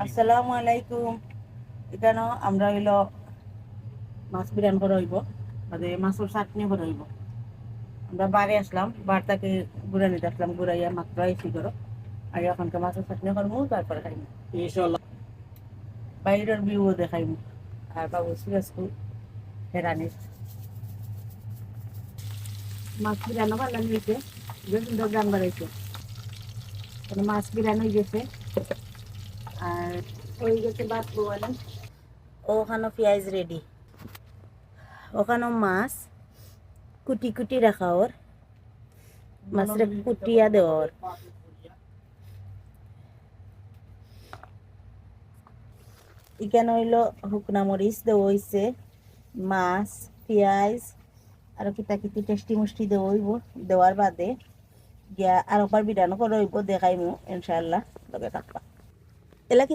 আসসালামু আলাইকুম। এখানে আমরা হইলো মাছ বিরিয়ানি করা হইব, মানে মাছের চাটনি করা হইব। আমরা বাড়ি আসলাম, বার থেকে ঘুরে নিতে আসলাম, ঘুরাইয়া মাত্র আইসি করো। আর এখনকে মাছের চাটনি করবো, তারপরে খাইব ইনশাল্লাহ। বাইরের ভিউ দেখাইব। আর বাবু সিরাজপুর হেরানির মাছ বিরিয়ানি ভালো হয়েছে, বেশ সুন্দর গান বাড়াইছে। মাছ বিরিয়ানি হয়ে গেছে, আর হয়ে গেছে ভাত বোয়ালে। ওখানে পেঁয়াজ রেডি, ওখানে মাছ কুটি কুটি রাখা ওর, মাছের কুটিয়া দেওয়া ওর। এখানে হইলো শুকনা মরিচ দেওয়া হইছে, মাছ, পেঁয়াজ আর কিতা কিতি টেস্টি মুষ্টি দেওয়া হইব। দেওয়ার বাদে গিয়া আর একবার বিরানো করা হইব, দেখাইমু ইনশাআল্লাহ, লগে থাকবা। এলা কি